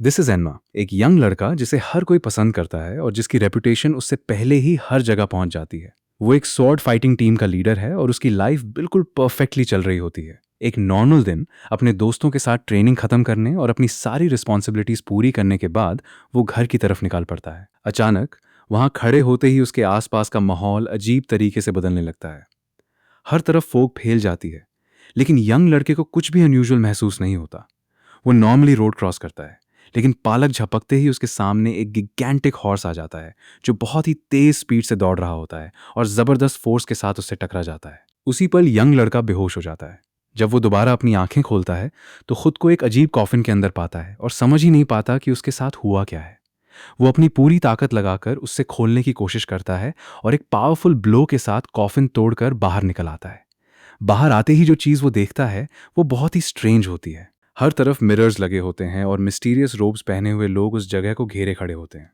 This is एन्मा, एक young लड़का जिसे हर कोई पसंद करता है और जिसकी रेपुटेशन उससे पहले ही हर जगह पहुंच जाती है। वो एक स्वॉर्ड फाइटिंग टीम का लीडर है और उसकी लाइफ बिल्कुल परफेक्टली चल रही होती है। एक नॉर्मल दिन अपने दोस्तों के साथ ट्रेनिंग खत्म करने और अपनी सारी रिस्पॉन्सिबिलिटीज पूरी करने के बाद वो घर की तरफ निकाल पड़ता है। अचानक वहां खड़े होते ही उसके आसपास का माहौल अजीब तरीके से बदलने लगता है। हर तरफ फोक फैल जाती है, लेकिन यंग लड़के को कुछ भी अनयूजुअल महसूस नहीं होता। वो नॉर्मली रोड क्रॉस करता है, लेकिन पालक झपकते ही उसके सामने एक गिगैंटिक हॉर्स आ जाता है जो बहुत ही तेज स्पीड से दौड़ रहा होता है और जबरदस्त फोर्स के साथ उससे टकरा जाता है। उसी पल यंग लड़का बेहोश हो जाता है। जब वो दोबारा अपनी आंखें खोलता है तो खुद को एक अजीब कॉफिन के अंदर पाता है और समझ ही नहीं पाता कि उसके साथ हुआ क्या है। वो अपनी पूरी ताकत लगाकर उससे खोलने की कोशिश करता है और एक पावरफुल ब्लो के साथ कॉफिन तोड़कर बाहर निकल आता है। बाहर आते ही जो चीज़ वो देखता है वो बहुत ही स्ट्रेंज होती है। हर तरफ मिरर्स लगे होते हैं और मिस्टीरियस रोब्स पहने हुए लोग उस जगह को घेरे खड़े होते हैं।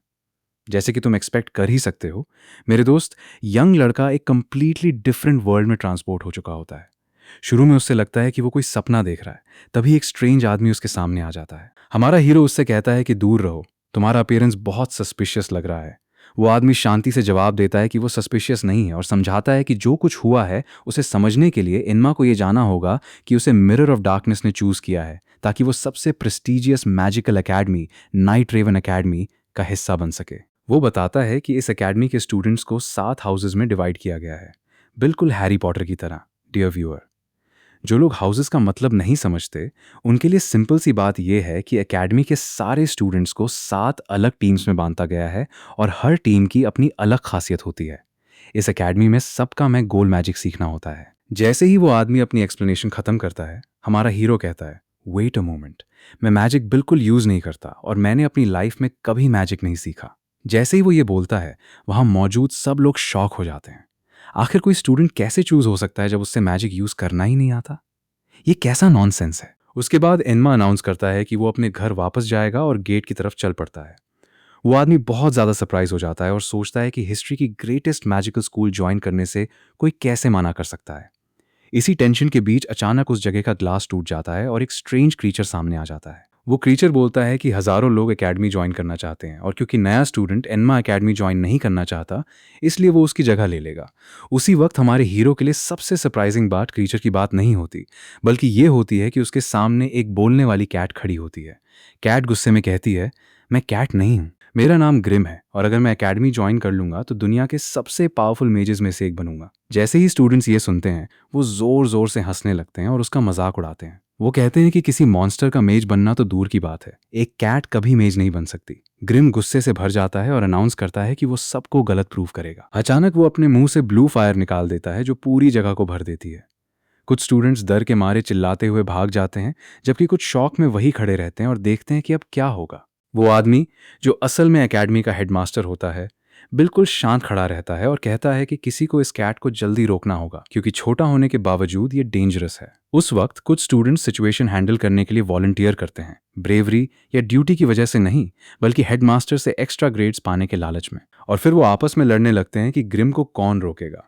जैसे कि तुम एक्सपेक्ट कर ही सकते हो, मेरे दोस्त, यंग लड़का एक कंप्लीटली डिफरेंट वर्ल्ड में ट्रांसपोर्ट हो चुका होता है। शुरू में उससे लगता है कि वो कोई सपना देख रहा है, तभी एक स्ट्रेंज आदमी उसके सामने आ जाता है। हमारा हीरो उससे कहता है कि दूर रहो, तुम्हारा अपीयरेंस बहुत सस्पिशियस लग रहा है। वो आदमी शांति से जवाब देता है कि वो सस्पिशियस नहीं है और समझाता है कि जो कुछ हुआ है उसे समझने के लिए इनमा को ये जाना होगा कि उसे मिरर ऑफ डार्कनेस ने चूज किया है ताकि वो सबसे prestigious magical academy, night raven academy का हिस्सा बन सके। वो बताता है कि इस एकेडमी के स्टूडेंट्स को 7 हाउसेज में डिवाइड किया गया है, बिल्कुल हैरी पॉटर की तरह। डियर व्यूअर, जो लोग हाउसेस का मतलब नहीं समझते, उनके लिए सिंपल सी बात यह है कि एकेडमी के सारे स्टूडेंट्स को 7 अलग टीम्स में बांटा गया है और हर टीम की अपनी अलग खासियत होती है। इस एकेडमी में सबका में गोल मैजिक सीखना होता है। जैसे ही वो आदमी अपनी एक्सप्लेनेशन खत्म करता है, हमारा हीरो कहता है, वेट अ मोमेंट, मैं मैजिक बिल्कुल यूज नहीं करता और मैंने अपनी लाइफ में कभी मैजिक नहीं सीखा। जैसे ही वो ये बोलता है, वहां मौजूद सब लोग शॉक हो जाते हैं। आखिर कोई स्टूडेंट कैसे चूज हो सकता है जब उससे मैजिक यूज करना ही नहीं आता? ये कैसा नॉनसेंस है। उसके बाद एन्मा अनाउंस करता है कि वो अपने घर वापस जाएगा और गेट की तरफ चल पड़ता है। वो आदमी बहुत ज़्यादा सरप्राइज हो जाता है और सोचता है कि हिस्ट्री की ग्रेटेस्ट मैजिकल स्कूल ज्वाइन करने से कोई कैसे मना कर सकता है। इसी टेंशन के बीच अचानक उस जगह का ग्लास टूट जाता है और एक स्ट्रेंज क्रीचर सामने आ जाता है। वो क्रीचर बोलता है कि हजारों लोग एकेडमी ज्वाइन करना चाहते हैं और क्योंकि नया स्टूडेंट एन्मा एकेडमी ज्वाइन नहीं करना चाहता, इसलिए वो उसकी जगह ले लेगा। उसी वक्त हमारे हीरो के लिए सबसे सरप्राइजिंग बात क्रीचर की बात नहीं होती, बल्कि ये होती है कि उसके सामने एक बोलने वाली कैट खड़ी होती है। कैट गुस्से में कहती है, मैं कैट नहीं हूँ, मेरा नाम ग्रिम है और अगर मैं एकेडमी ज्वाइन कर लूंगा तो दुनिया के सबसे पावरफुल मेजेस में से एक बनूंगा। जैसे ही स्टूडेंट्स ये सुनते हैं, वो जोर जोर से हंसने लगते हैं और उसका मजाक उड़ाते हैं। वो कहते हैं कि किसी मॉन्स्टर का मेज बनना तो दूर की बात है, एक कैट कभी मेज नहीं बन सकती। ग्रिम गुस्से से भर जाता है और अनाउंस करता है कि वो सबको गलत प्रूव करेगा। अचानक वो अपने मुंह से ब्लू फायर निकाल देता है जो पूरी जगह को भर देती है। कुछ स्टूडेंट्स डर के मारे चिल्लाते हुए भाग जाते हैं, जबकि कुछ शौक में वही खड़े रहते हैं और देखते हैं कि अब क्या होगा। वो आदमी, जो असल में एकेडमी का हेडमास्टर होता है, बिल्कुल शांत खड़ा रहता है और कहता है कि किसी को इस कैट को जल्दी रोकना होगा क्योंकि छोटा होने के बावजूद ये डेंजरस है। उस वक्त कुछ स्टूडेंट्स सिचुएशन हैंडल करने के लिए वॉलंटियर करते हैं, ब्रेवरी या ड्यूटी की वजह से नहीं, बल्कि हेडमास्टर से एक्स्ट्रा ग्रेड्स पाने के लालच में। और फिर वो आपस में लड़ने लगते हैं कि ग्रिम को कौन रोकेगा।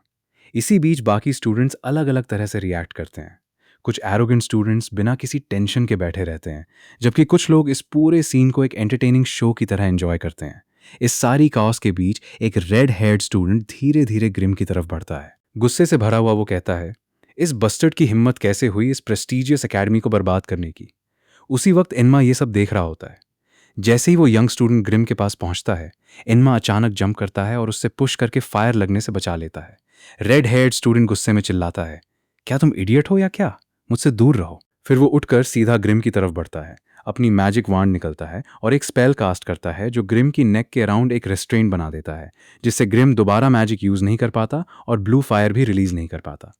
इसी बीच बाकी स्टूडेंट्स अलग अलग तरह से रिएक्ट करते हैं। कुछ एरोगेंट स्टूडेंट्स बिना किसी टेंशन के बैठे रहते हैं, जबकि कुछ लोग इस पूरे सीन को एक एंटरटेनिंग शो की तरह एंजॉय करते हैं। इस सारी काओस के बीच एक रेड हेयर्ड स्टूडेंट धीरे धीरे ग्रिम की तरफ बढ़ता है। गुस्से से भरा हुआ वो कहता है, इस बस्टर्ड की हिम्मत कैसे हुई इस प्रेस्टिजियस एकेडमी को बर्बाद करने की। उसी वक्त इनमा ये सब देख रहा होता है। जैसे ही वो यंग स्टूडेंट ग्रिम के पास पहुंचता है, इनमा अचानक जंप करता है और उससे पुश करके फायर लगने से बचा लेता है। रेड हेयर्ड स्टूडेंट गुस्से में चिल्लाता है, क्या तुम इडियट हो या क्या, मुझसे दूर रहो। फिर वो उठकर सीधा ग्रिम की तरफ बढ़ता है, अपनी मैजिक वांड निकलता है और एक स्पेल कास्ट करता है जो ग्रिम की नेक के अराउंड एक रेस्ट्रेंट बना देता है, जिससे ग्रिम दोबारा मैजिक यूज नहीं कर पाता और ब्लू फायर भी रिलीज नहीं कर पाता।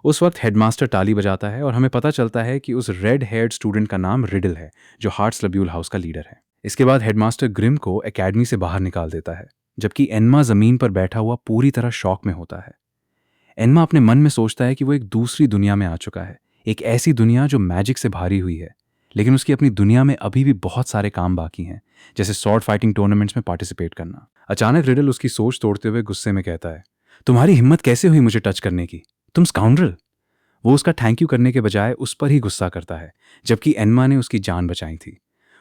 उस वक्त हेडमास्टर ताली बजाता है और हमें पता चलता है कि उस रेड हेयर्ड स्टूडेंट का नाम रिडल है, जो हार्ट्स लब्यूल हाउस का लीडर है। इसके बाद हेडमास्टर ग्रिम को एकेडमी से बाहर निकाल देता है, जबकि एन्मा जमीन पर बैठा हुआ पूरी तरह शॉक में होता है। एन्मा अपने मन में सोचता है कि वो एक दूसरी दुनिया में आ चुका है, एक ऐसी दुनिया जो मैजिक से भारी हुई है, लेकिन उसकी अपनी दुनिया में अभी भी बहुत सारे काम बाकी हैं, जैसे स्वॉर्ड फाइटिंग टूर्नामेंट्स में पार्टिसिपेट करना। अचानक रिडल उसकी सोच तोड़ते हुए गुस्से में कहता है, तुम्हारी हिम्मत कैसे हुई मुझे टच करने की, तुम स्काउंड्रल। वो उसका थैंक यू करने के बजाय उस पर ही गुस्सा करता है, जबकि एन्मा ने उसकी जान बचाई थी।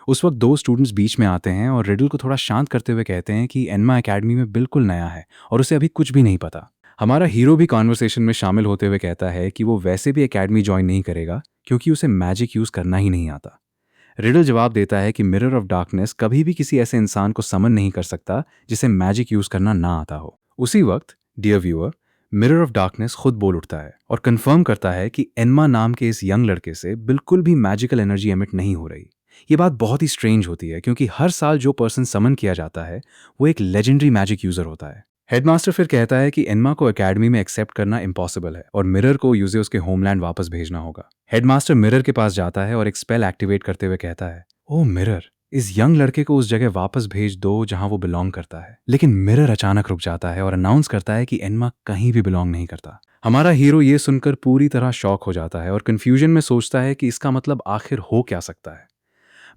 उस वक्त दो स्टूडेंट्स बीच में आते हैं और रिडल को थोड़ा शांत करते हुए कहते हैं कि एनमा एकेडमी में बिल्कुल नया है और उसे अभी कुछ भी नहीं पता। हमारा हीरो भी कॉन्वर्सेशन में शामिल होते हुए कहता है कि वो वैसे भी एकेडमी ज्वाइन नहीं करेगा क्योंकि उसे मैजिक यूज़ करना ही नहीं आता। रिडल जवाब देता है कि मिरर ऑफ डार्कनेस कभी भी किसी ऐसे इंसान को समन नहीं कर सकता जिसे मैजिक यूज़ करना ना आता हो। उसी वक्त dear viewer, mirror of darkness खुद बोल उठता है और कंफर्म करता है कि एनमा नाम के इस यंग लड़के से बिल्कुल भी मैजिकल एनर्जी एमिट नहीं हो रही। ये बात बहुत ही स्ट्रेंज होती है क्योंकि हर साल जो पर्सन समन किया जाता है वो एक लेजेंडरी मैजिक यूजर होता है। हेडमास्टर फिर कहता है कि एनमा को एकेडमी में एक्सेप्ट करना इम्पॉसिबल है और मिरर को यूजे उसके होमलैंड वापस भेजना होगा। हेडमास्टर मिरर के पास जाता है और एक स्पेल एक्टिवेट करते हुए कहता है, ओ मिरर, इस यंग लड़के को उस जगह वापस भेज दो जहां वो बिलोंग करता है। लेकिन मिरर अचानक रुक जाता है और अनाउंस करता है कि एनमा कहीं भी बिलोंग नहीं करता। हमारा हीरो ये सुनकर पूरी तरह शॉक हो जाता है और कंफ्यूजन में सोचता है कि इसका मतलब आखिर हो क्या सकता है।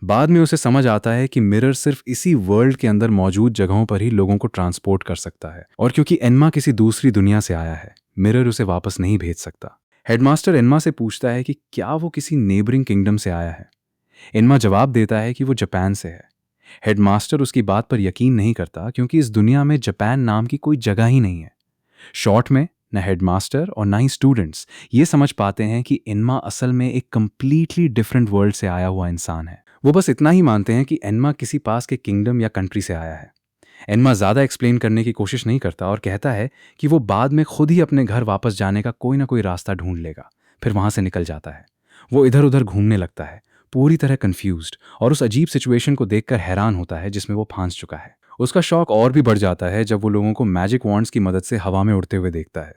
बाद में उसे समझ आता है कि मिरर सिर्फ इसी वर्ल्ड के अंदर मौजूद जगहों पर ही लोगों को ट्रांसपोर्ट कर सकता है और क्योंकि एनमा किसी दूसरी दुनिया से आया है, मिरर उसे वापस नहीं भेज सकता। हेडमास्टर एनमा से पूछता है कि क्या वो किसी नेबरिंग किंगडम से आया है। एनमा जवाब देता है कि वो जापान से है। हेडमास्टर उसकी बात पर यकीन नहीं करता क्योंकि इस दुनिया में जापान नाम की कोई जगह ही नहीं है। शॉर्ट में न हेडमास्टर और न ही स्टूडेंट्स ये समझ पाते हैं कि एनमा असल में एक कंप्लीटली डिफरेंट वर्ल्ड से आया हुआ इंसान है। वो बस इतना ही मानते हैं कि एनमा किसी पास के किंगडम या कंट्री से आया है। एनमा ज़्यादा एक्सप्लेन करने की कोशिश नहीं करता और कहता है कि वो बाद में खुद ही अपने घर वापस जाने का कोई ना कोई रास्ता ढूंढ लेगा। फिर वहाँ से निकल जाता है। वो इधर उधर घूमने लगता है, पूरी तरह कंफ्यूज्ड, और उस अजीब सिचुएशन को देखकर हैरान होता है जिसमें वो फांस चुका है। उसका शौक और भी बढ़ जाता है जब वो लोगों को मैजिक वॉन्ड्स की मदद से हवा में उड़ते हुए देखता है।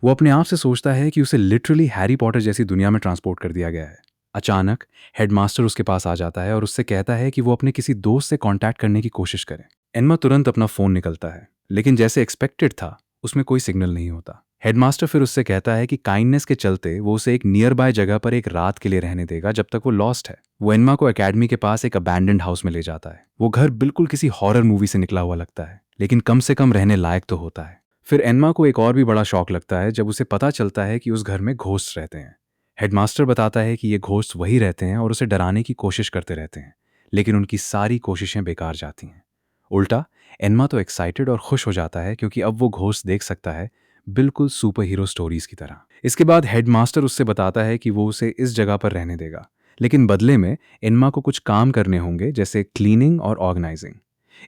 वो अपने आप से सोचता है कि उसे लिटरली हैरी पॉटर जैसी दुनिया में ट्रांसपोर्ट कर दिया गया है। अचानक हेडमास्टर उसके पास आ जाता है और उससे कहता है कि वो अपने किसी दोस्त से कांटेक्ट करने की कोशिश करे। एनमा तुरंत अपना फोन निकलता है, लेकिन जैसे एक्सपेक्टेड था उसमें कोई सिग्नल नहीं होता। हेडमास्टर फिर उससे कहता है कि काइंडनेस के चलते वो उसे एक नियर बाय जगह पर एक रात के लिए रहने देगा जब तक वो लॉस्ट है। वो एनमा को एकेडमी के पास एक अबैंडन्ड हाउस में ले जाता है। वो घर बिल्कुल किसी हॉरर मूवी से निकला हुआ लगता है, लेकिन कम से कम रहने लायक तो होता है। फिर एनमा को एक और भी बड़ा शौक लगता है जब उसे पता चलता है कि उस घर में घोस्ट रहते हैं। हेडमास्टर बताता है कि ये घोस्ट वही रहते हैं और उसे डराने की कोशिश करते रहते हैं, लेकिन उनकी सारी कोशिशें बेकार जाती हैं। उल्टा एनमा तो एक्साइटेड और खुश हो जाता है क्योंकि अब वो घोस्ट देख सकता है, बिल्कुल सुपर हीरो स्टोरीज की तरह। इसके बाद हेडमास्टर उससे बताता है कि वो उसे इस जगह पर रहने देगा, लेकिन बदले में एनमा को कुछ काम करने होंगे जैसे क्लीनिंग और ऑर्गेनाइजिंग।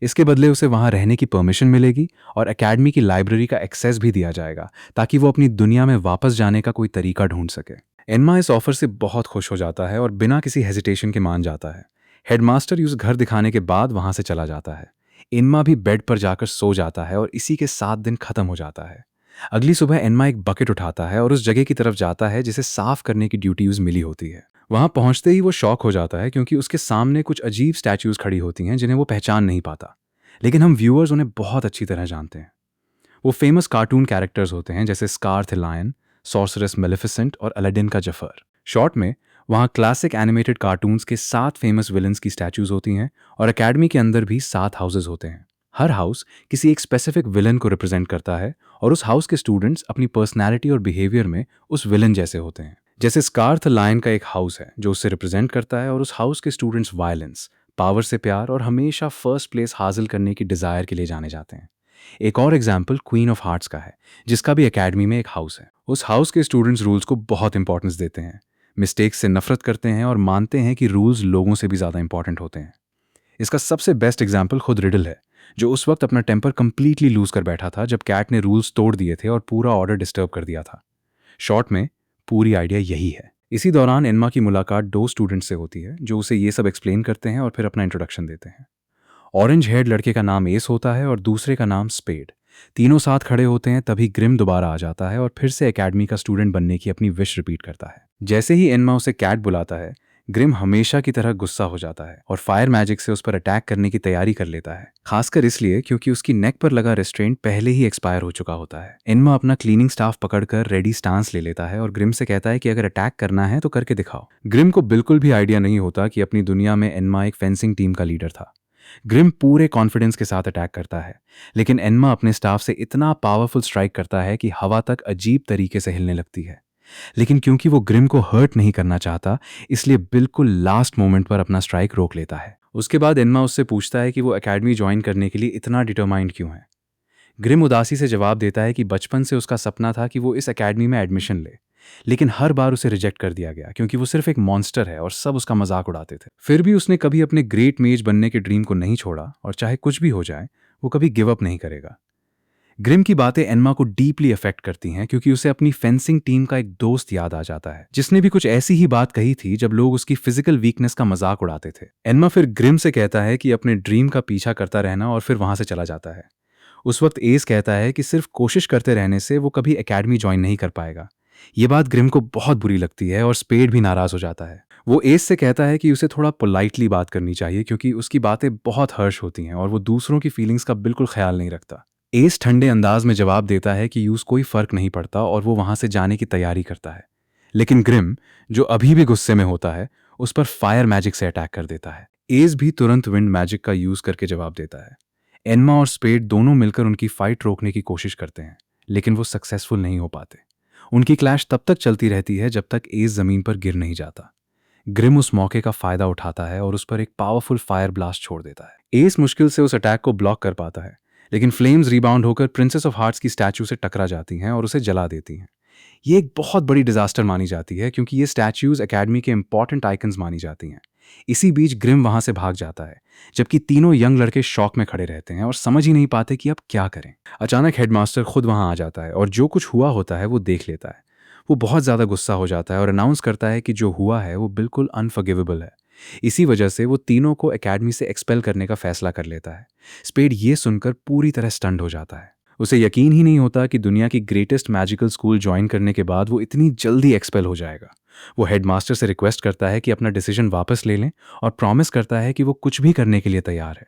इसके बदले उसे वहां रहने की परमिशन मिलेगी और एकेडमी की लाइब्रेरी का एक्सेस भी दिया जाएगा ताकि वो अपनी दुनिया में वापस जाने का कोई तरीका ढूंढ सके। एनमा इस ऑफर से बहुत खुश हो जाता है और बिना किसी हेजिटेशन के मान जाता है। हेडमास्टर उस घर दिखाने के बाद वहां से चला जाता है। एनमा भी बेड पर जाकर सो जाता है और इसी के 7 दिन खत्म हो जाता है। अगली सुबह एनमा एक बकेट उठाता है और उस जगह की तरफ जाता है जिसे साफ करने की ड्यूटी उसे मिली होती है। वहां पहुंचते ही वो शॉक हो जाता है क्योंकि उसके सामने कुछ अजीब स्टैच्यूज खड़ी होती हैं जिन्हें वो पहचान नहीं पाता, लेकिन हम व्यूअर्स उन्हें बहुत अच्छी तरह जानते हैं। वो फेमस कार्टून कैरेक्टर्स होते हैं जैसे स्कार द लायन, सॉर्सरेस मेलिफिसेंट और अलादीन का जफर। शॉर्ट में वहाँ क्लासिक एनिमेटेड कार्टून्स के 7 फेमस विलन्स की स्टैच्यूज होती हैं और एकेडमी के अंदर भी 7 हाउसेज होते हैं। हर हाउस किसी एक स्पेसिफिक विलन को रिप्रेजेंट करता है और उस हाउस के स्टूडेंट्स अपनी पर्सनैलिटी और बिहेवियर में उस विलन जैसे होते हैं। जैसे स्कार द लायन का एक हाउस है जो उससे रिप्रेजेंट करता है और उस हाउस के स्टूडेंट्स वायलेंस, पावर से प्यार और हमेशा फर्स्ट प्लेस हासिल करने की डिजायर के लिए जाने जाते हैं। एक और एग्जाम्पल क्वीन ऑफ हार्ट्स का है जिसका भी एकेडमी में एक हाउस है। उस हाउस के स्टूडेंट्स रूल्स को बहुत इंपॉर्टेंस देते हैं, मिस्टेक्स से नफरत करते हैं और मानते हैं कि रूल्स लोगों से भी ज़्यादा इंपॉर्टेंट होते हैं। इसका सबसे बेस्ट एग्जाम्पल खुद रिडल है, जो उस वक्त अपना टेम्पर कंप्लीटली लूज कर बैठा था जब कैट ने रूल्स तोड़ दिए थे और पूरा ऑर्डर डिस्टर्ब कर दिया था। शॉर्ट में पूरी आइडिया यही है। इसी दौरान एनमा की मुलाकात 2 स्टूडेंट्स से होती है जो उसे ये सब एक्सप्लेन करते हैं और फिर अपना इंट्रोडक्शन देते हैं। ऑरेंज हेयर्ड लड़के का नाम एस होता है और दूसरे का नाम स्पेड। तीनों साथ खड़े होते हैं तभी ग्रिम दोबारा आ जाता है और फिर से एकेडमी का स्टूडेंट बनने की अपनी विश रिपीट करता है। जैसे ही एनमा उसे कैट बुलाता है, ग्रिम हमेशा की तरह गुस्सा हो जाता है और फायर मैजिक से उस पर अटैक करने की तैयारी कर लेता है, खासकर इसलिए क्योंकि उसकी नेक पर लगा रेस्ट्रेंट पहले ही एक्सपायर हो चुका होता है। एनमा अपना क्लीनिंग स्टाफ पकड़कर रेडी स्टांस ले लेता है और ग्रिम से कहता है कि अगर अटैक करना है तो करके दिखाओ। ग्रिम को बिल्कुल भी आइडिया नहीं होता कि अपनी दुनिया में एनमा एक फेंसिंग टीम का लीडर था। ग्रिम पूरे कॉन्फिडेंस के साथ अटैक करता है, लेकिन एनमा अपने स्टाफ से इतना पावरफुल स्ट्राइक करता है कि हवा तक अजीब तरीके से हिलने लगती है। लेकिन क्योंकि वो ग्रिम को हर्ट नहीं करना चाहता, इसलिए बिल्कुल लास्ट मोमेंट पर अपना स्ट्राइक रोक लेता है। उसके बाद एन्मा उससे पूछता है कि वो एकेडमी ज्वाइन करने के लिए इतना डिटरमाइंड क्यों है। ग्रिम उदासी से जवाब देता है कि बचपन से उसका सपना था कि वो इस एकेडमी में एडमिशन ले, लेकिन हर बार उसे रिजेक्ट कर दिया गया क्योंकि वो सिर्फ एक मॉन्स्टर है और सब उसका मजाक उड़ाते थे। फिर भी उसने कभी अपने ग्रेट मेज बनने के ड्रीम को नहीं छोड़ा और चाहे कुछ भी हो जाए वो कभी गिव अप नहीं करेगा। ग्रिम की बातें एन्मा को डीपली अफेक्ट करती हैं क्योंकि उसे अपनी फेंसिंग टीम का एक दोस्त याद आ जाता है जिसने भी कुछ ऐसी ही बात कही थी जब लोग उसकी फिजिकल वीकनेस का मजाक उड़ाते थे। एन्मा फिर ग्रिम से कहता है कि अपने ड्रीम का पीछा करता रहना और फिर वहां से चला जाता है। उस वक्त एस कहता है कि सिर्फ कोशिश करते रहने से वो कभी एकेडमी ज्वाइन नहीं कर पाएगा। ये बात ग्रिम को बहुत बुरी लगती है और स्पेड भी नाराज हो जाता है। वो एस से कहता है कि उसे थोड़ा पोलाइटली बात करनी चाहिए क्योंकि उसकी बातें बहुत हर्ष होती हैं और वो दूसरों की फीलिंग्स का बिल्कुल ख्याल नहीं रखता। एस ठंडे अंदाज में जवाब देता है कि यूज कोई फर्क नहीं पड़ता और वो वहां से जाने की तैयारी करता है। लेकिन ग्रिम, जो अभी भी गुस्से में होता है, उस पर फायर मैजिक से अटैक कर देता है। एस भी तुरंत विंड मैजिक का यूज करके जवाब देता है। एन्मा और स्पेड दोनों मिलकर उनकी फाइट रोकने की कोशिश करते हैं, लेकिन वो सक्सेसफुल नहीं हो पाते। उनकी क्लैश तब तक चलती रहती है जब तक एस जमीन पर गिर नहीं जाता। ग्रिम उस मौके का फायदा उठाता है और उस पर एक पावरफुल फायर ब्लास्ट छोड़ देता है। एस मुश्किल से उस अटैक को ब्लॉक कर पाता है, लेकिन फ्लेम्स रिबाउंड होकर प्रिंसेस ऑफ हार्ट्स की स्टैचू से टकरा जाती हैं और उसे जला देती हैं। ये एक बहुत बड़ी डिजास्टर मानी जाती है क्योंकि ये स्टैच्यूज एकेडमी के इंपॉर्टेंट आइकन्स मानी जाती हैं। इसी बीच ग्रिम वहां से भाग जाता है, जबकि तीनों यंग लड़के शॉक में खड़े रहते हैं और समझ ही नहीं पाते कि अब क्या करें। अचानक हेडमास्टर खुद वहां आ जाता है और जो कुछ हुआ होता है वो देख लेता है। वो बहुत ज्यादा गुस्सा हो जाता है और अनाउंस करता है कि जो हुआ है वो बिल्कुल अनफॉरगिवेबल है। इसी वजह से वो तीनों को एकेडमी से एक्सपेल करने का फैसला कर लेता है। स्पेड ये सुनकर पूरी तरह स्टंड हो जाता है। उसे यकीन ही नहीं होता कि दुनिया की ग्रेटेस्ट मैजिकल स्कूल ज्वाइन करने के बाद वो इतनी जल्दी एक्सपेल हो जाएगा। वो हेडमास्टर से रिक्वेस्ट करता है कि अपना डिसीजन वापस ले लें और प्रॉमिस करता है कि वो कुछ भी करने के लिए तैयार है।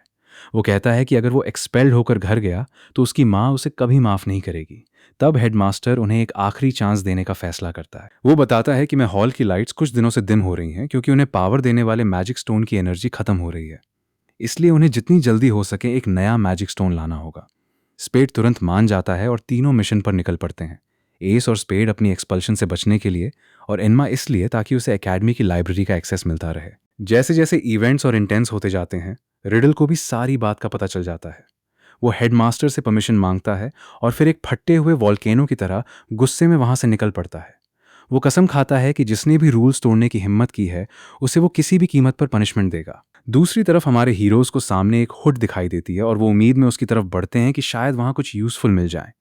वो कहता है कि अगर वो एक्सपेल्ड होकर घर गया तो उसकी माँ उसे कभी माफ नहीं करेगी। तब हेडमास्टर उन्हें एक आखिरी चांस देने का फैसला करता है। वो बताता है कि मैं हॉल की लाइट्स कुछ दिनों से डिम हो रही हैं क्योंकि उन्हें पावर देने वाले मैजिक स्टोन की एनर्जी खत्म हो रही है, इसलिए उन्हें जितनी जल्दी हो सके एक नया मैजिक स्टोन लाना होगा। स्पेड तुरंत मान जाता है और तीनों मिशन पर निकल पड़ते हैं। एस और स्पेड अपनी एक्सपल्शन से बचने के लिए और एन्मा इसलिए ताकि उसे एकेडमी की लाइब्रेरी का एक्सेस मिलता रहे। जैसे जैसे इवेंट्स और इंटेंस होते जाते हैं, रिडल को भी सारी बात का पता चल जाता है। वो हेडमास्टर से परमिशन मांगता है और फिर एक फटे हुए वॉल्केनो की तरह गुस्से में वहां से निकल पड़ता है। वो कसम खाता है कि जिसने भी रूल्स तोड़ने की हिम्मत की है उसे वो किसी भी कीमत पर पनिशमेंट देगा। दूसरी तरफ हमारे हीरोज को सामने एक हुड दिखाई देती है और वो उम्मीद में उसकी तरफ बढ़ते हैं कि शायद वहां कुछ यूजफुल मिल जाए।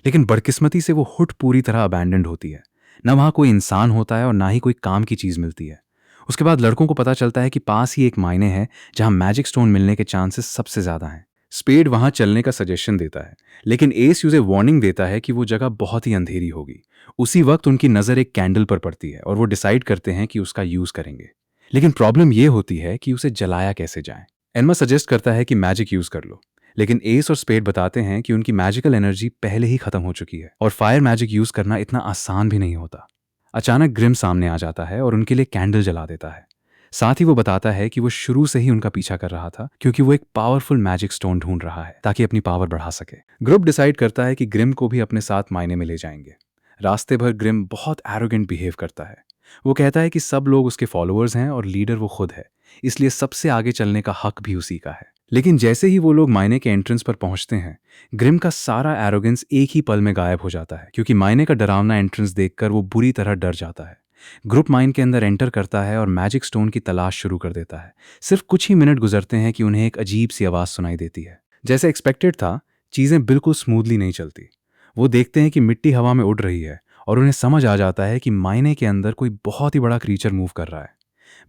लेकिन बदकिस्मती से वो हुड पूरी तरह अबैंडन्ड होती है। न वहां कोई इंसान होता है और ना ही कोई काम की चीज मिलती है। उसके बाद लड़कों को पता चलता है कि पास ही एक मायने है जहां मैजिक स्टोन मिलने के चांसेस सबसे ज्यादा हैं। स्पेड वहां चलने का सजेशन देता है, लेकिन एस उसे वार्निंग देता है कि वो जगह बहुत ही अंधेरी होगी। उसी वक्त उनकी नजर एक कैंडल पर पड़ती है और वो डिसाइड करते हैं कि उसका यूज करेंगे। लेकिन प्रॉब्लम ये होती है कि उसे जलाया कैसे जाए। एन्मा सजेस्ट करता है कि मैजिक यूज कर लो, लेकिन एस और स्पेड बताते हैं कि उनकी मैजिकल एनर्जी पहले ही खत्म हो चुकी है और फायर मैजिक यूज करना इतना आसान भी नहीं होता। अचानक ग्रिम सामने आ जाता है और उनके लिए कैंडल जला देता है। साथ ही वो बताता है कि वो शुरू से ही उनका पीछा कर रहा था क्योंकि वो एक पावरफुल मैजिक स्टोन ढूंढ रहा है ताकि अपनी पावर बढ़ा सके। ग्रुप डिसाइड करता है कि ग्रिम को भी अपने साथ मायने में ले जाएंगे। रास्ते भर ग्रिम बहुत एरोगेंट बिहेव करता है। वो कहता है कि सब लोग उसके फॉलोअर्स हैं और लीडर वो खुद है, इसलिए सबसे आगे चलने का हक भी उसी का है। लेकिन जैसे ही वो लोग मायने के एंट्रेंस पर पहुंचते हैं, ग्रिम का सारा एरोगेंस एक ही पल में गायब हो जाता है क्योंकि मायने का डरावना एंट्रेंस देखकर वो बुरी तरह डर जाता है। ग्रुप माइन के अंदर एंटर करता है और मैजिक स्टोन की तलाश शुरू कर देता है। सिर्फ कुछ ही मिनट गुजरते हैं कि उन्हें एक अजीब सी आवाज सुनाई देती है। जैसे एक्सपेक्टेड था, चीजें बिल्कुल स्मूथली नहीं चलती। वो देखते हैं कि मिट्टी हवा में उड़ रही है और उन्हें समझ आ जाता है कि मायने के अंदर कोई बहुत ही बड़ा क्रीचर मूव कर रहा है।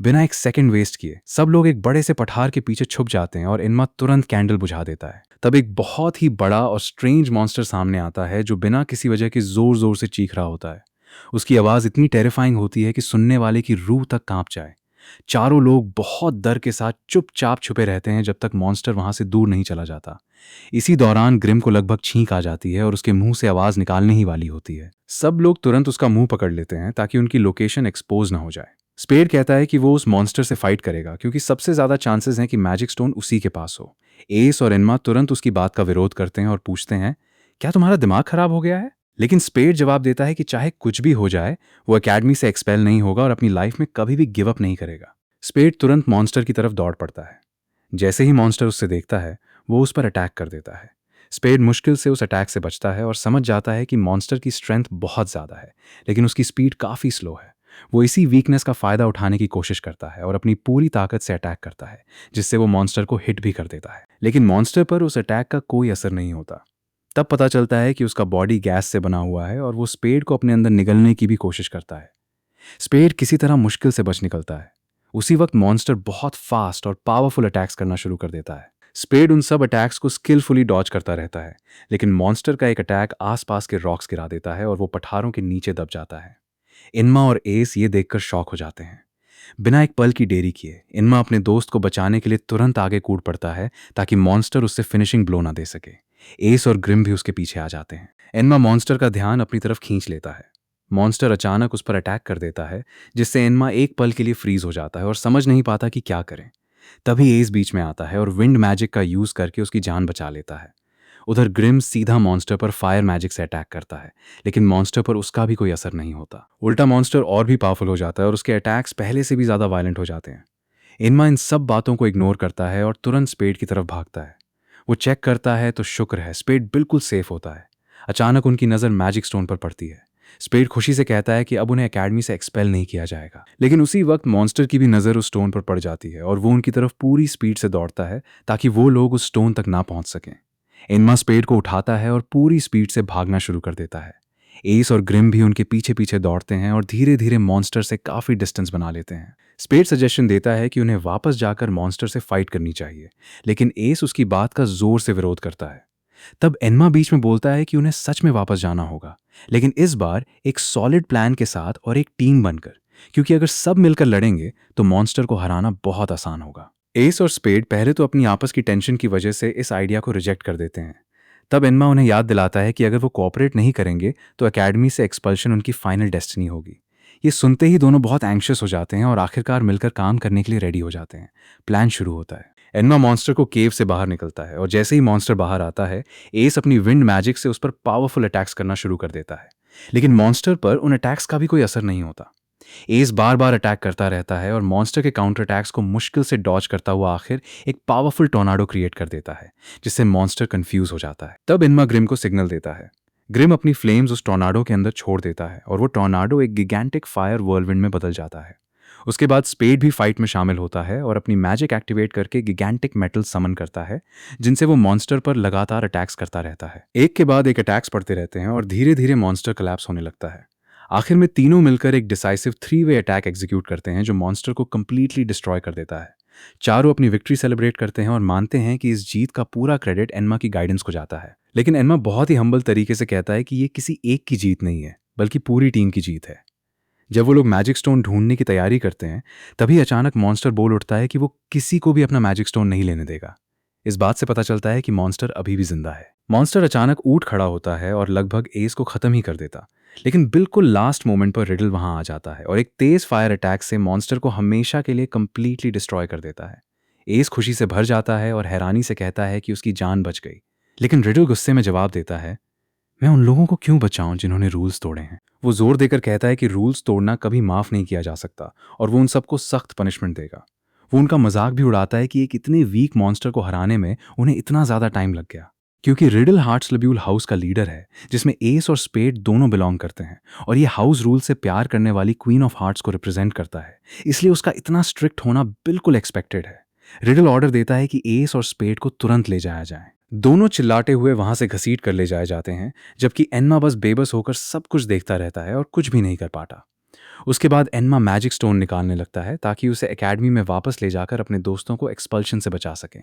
बिना एक सेकंड वेस्ट किए सब लोग एक बड़े से पठार के पीछे छुप जाते हैं और एन्मा तुरंत कैंडल बुझा देता है। तब एक बहुत ही बड़ा और स्ट्रेंज मॉन्स्टर सामने आता है जो बिना किसी वजह के जोर जोर से चीख रहा होता है। उसकी आवाज इतनी टेरिफाइंग होती है कि सुनने वाले की रूह तक कांप जाए। चारों लोग बहुत डर के साथ चुपचाप छुपे रहते हैं जब तक मॉन्स्टर वहां से दूर नहीं चला जाता। इसी दौरान ग्रिम को लगभग छींक आ जाती है और उसके मुंह से आवाज निकालने ही वाली होती है। सब लोग तुरंत उसका मुंह पकड़ लेते हैं ताकि उनकी लोकेशन एक्सपोज ना हो जाए। स्पेड कहता है कि वो उस मॉन्स्टर से फाइट करेगा क्योंकि सबसे ज्यादा चांसेस हैं कि मैजिक स्टोन उसी के पास हो। एस और एन्मा तुरंत उसकी बात का विरोध करते हैं और पूछते हैं, क्या तुम्हारा दिमाग खराब हो गया है? लेकिन स्पेड जवाब देता है कि चाहे कुछ भी हो जाए, वो एकेडमी से एक्सपेल नहीं होगा और अपनी लाइफ में कभी भी गिव अप नहीं करेगा। स्पेड तुरंत मॉन्स्टर की तरफ दौड़ पड़ता है। जैसे ही मॉन्स्टर उससे देखता है, वो उस पर अटैक कर देता है। स्पेड मुश्किल से उस अटैक से बचता है और समझ जाता है कि मॉन्स्टर की स्ट्रेंथ बहुत ज़्यादा है, लेकिन उसकी स्पीड काफ़ी स्लो है। वो इसी वीकनेस का फ़ायदा उठाने की कोशिश करता है और अपनी पूरी ताकत से अटैक करता है, जिससे वो मॉन्स्टर को हिट भी कर देता है। लेकिन मॉन्स्टर पर उस अटैक का कोई असर नहीं होता। तब पता चलता है कि उसका बॉडी गैस से बना हुआ है और वो स्पेड को अपने अंदर निगलने की भी कोशिश करता है। स्पेड किसी तरह मुश्किल से बच निकलता है। उसी वक्त मॉन्स्टर बहुत फास्ट और पावरफुल अटैक्स करना शुरू कर देता है। स्पेड उन सब अटैक्स को स्किलफुली डॉज करता रहता है, लेकिन मॉन्स्टर का एक अटैक आसपास के रॉक्स गिरा देता है और वो पठारों के नीचे दब जाता है। इन्मा और एस ये देखकर शॉक हो जाते हैं। बिना एक पल की देरी किए इन्मा अपने दोस्त को बचाने के लिए तुरंत आगे कूद पड़ता है, ताकि मॉन्स्टर उससे फिनिशिंग ब्लो ना दे सके। एस और ग्रिम भी उसके पीछे आ जाते हैं। इन्मा मॉन्स्टर का ध्यान अपनी तरफ खींच लेता है। मॉन्स्टर अचानक उस पर अटैक कर देता है, जिससे इन्मा एक पल के लिए फ्रीज हो जाता है और समझ नहीं पाता कि क्या करें। तभी एस बीच में आता है और विंड मैजिक का यूज करके उसकी जान बचा लेता है। उधर ग्रिम सीधा मॉन्स्टर पर फायर मैजिक से अटैक करता है, लेकिन मॉन्स्टर पर उसका भी कोई असर नहीं होता। उल्टा मॉन्स्टर और भी पावरफुल हो जाता है और उसके अटैक्स पहले से भी ज्यादा वायलेंट हो जाते हैं। इनमा इन सब बातों को इग्नोर करता है और तुरंत स्पेड की तरफ भागता है। वो चेक करता है तो शुक्र है, स्पेड बिल्कुल सेफ होता है। अचानक उनकी नज़र मैजिक स्टोन पर पड़ती है। स्पेड खुशी से कहता है कि अब उन्हें एकेडमी से एक्सपेल नहीं किया जाएगा, लेकिन उसी वक्त मॉन्स्टर की भी नज़र उस स्टोन पर पड़ जाती है और वो उनकी तरफ पूरी स्पीड से दौड़ता है, ताकि वो लोग उस स्टोन तक ना पहुंच सकें। इनमा स्पेड को उठाता है और पूरी स्पीड से भागना शुरू कर देता है। एस और ग्रिम भी उनके पीछे पीछे दौड़ते हैं और धीरे धीरे मॉन्स्टर से काफ़ी डिस्टेंस बना लेते हैं। स्पेड सजेशन देता है कि उन्हें वापस जाकर मॉन्स्टर से फाइट करनी चाहिए, लेकिन एस उसकी बात का जोर से विरोध करता है। तब एन्मा बीच में बोलता है कि उन्हें सच में वापस जाना होगा, लेकिन इस बार एक सॉलिड प्लान के साथ और एक टीम बनकर, क्योंकि अगर सब मिलकर लड़ेंगे तो मॉन्स्टर को हराना बहुत आसान होगा। एस और स्पेड पहले तो अपनी आपस की टेंशन की वजह से इस आइडिया को रिजेक्ट कर देते हैं। तब एन्मा उन्हें याद दिलाता है कि अगर वो कोऑपरेट नहीं करेंगे तो एकेडमी से एक्सपल्शन उनकी फाइनल डेस्टिनी होगी। ये सुनते ही दोनों बहुत एंग्शियस हो जाते हैं और आखिरकार मिलकर काम करने के लिए रेडी हो जाते हैं। प्लान शुरू होता है। एन्मा मॉन्स्टर को केव से बाहर निकलता है और जैसे ही मॉन्स्टर बाहर आता है, एस अपनी विंड मैजिक से उस पर पावरफुल अटैक्स करना शुरू कर देता है, लेकिन मॉन्स्टर पर उन अटैक्स का भी कोई असर नहीं होता। एस बार बार अटैक करता रहता है और मॉन्स्टर के काउंटर अटैक्स को मुश्किल से डॉज करता हुआ आखिर एक पावरफुल टोर्नाडो क्रिएट कर देता है, जिससे मॉन्स्टर कंफ्यूज हो जाता है। तब इन्मा ग्रिम को सिग्नल देता है। ग्रिम अपनी फ्लेम्स उस टोर्नाडो के अंदर छोड़ देता है और वो टोर्नाडो एक गिगैंटिक फायर व्हर्लविंड में बदल जाता है। उसके बाद स्पेड भी फाइट में शामिल होता है और अपनी मैजिक एक्टिवेट करके गिगैंटिक मेटल समन करता है, जिनसे वो मॉन्स्टर पर लगातार अटैक्स करता रहता है। एक के बाद एक अटैक्स पड़ते रहते हैं और धीरे धीरे मॉन्स्टर कोलैप्स होने लगता है। आखिर में तीनों मिलकर एक डिसाइसिव 3-वे अटैक एग्जीक्यूट करते हैं, जो मॉन्स्टर को कंप्लीटली डिस्ट्रॉय कर देता है। चारों अपनी विक्ट्री सेलिब्रेट करते हैं और मानते हैं कि इस जीत का पूरा क्रेडिट एन्मा की गाइडेंस को जाता है। लेकिन एन्मा बहुत ही हम्बल तरीके से कहता है कि ये किसी एक की जीत नहीं है, बल्कि पूरी टीम की जीत है। जब वो लोग मैजिक स्टोन ढूंढने की तैयारी करते हैं, तभी अचानक मॉन्स्टर बोल उठता है कि वो किसी को भी अपना मैजिक स्टोन नहीं लेने देगा। इस बात से पता चलता है कि मॉन्स्टर अभी भी जिंदा है। मॉन्स्टर अचानक उठ खड़ा होता है और लगभग एस को खत्म ही कर देता, लेकिन बिल्कुल लास्ट मोमेंट पर रिडल वहां आ जाता है और एक तेज फायर अटैक से मॉन्स्टर को हमेशा के लिए कंप्लीटली डिस्ट्रॉय कर देता है। एस खुशी से भर जाता है और हैरानी से कहता है कि उसकी जान बच गई, लेकिन रिडल गुस्से में जवाब देता है, मैं उन लोगों को क्यों बचाऊं जिन्होंने रूल्स तोड़े हैं। वो जोर देकर कहता है कि रूल्स तोड़ना कभी माफ नहीं किया जा सकता और वो उन सबको सख्त पनिशमेंट देगा। वो उनका मजाक भी उड़ाता है कि एक इतने वीक मॉन्स्टर को हराने में उन्हें इतना ज्यादा टाइम लग गया, क्योंकि रिडल हार्ट्सलब्यूल हाउस का लीडर है, जिसमें एस और स्पेड दोनों बिलोंग करते हैं, और ये हाउस रूल से प्यार करने वाली क्वीन ऑफ हार्ट्स को रिप्रेजेंट करता है, इसलिए उसका इतना स्ट्रिक्ट होना बिल्कुल एक्सपेक्टेड है। रिडल ऑर्डर देता है कि एस और स्पेड को तुरंत ले जाया जाए। दोनों चिल्लाते हुए वहां से घसीट कर ले जाए जाते हैं, जबकि एन्मा बस बेबस होकर सब कुछ देखता रहता है और कुछ भी नहीं कर पाता। उसके बाद एन्मा मैजिक स्टोन निकालने लगता है ताकि उसे एकेडमी में वापस ले जाकर अपने दोस्तों को एक्सपल्शन से बचा सके।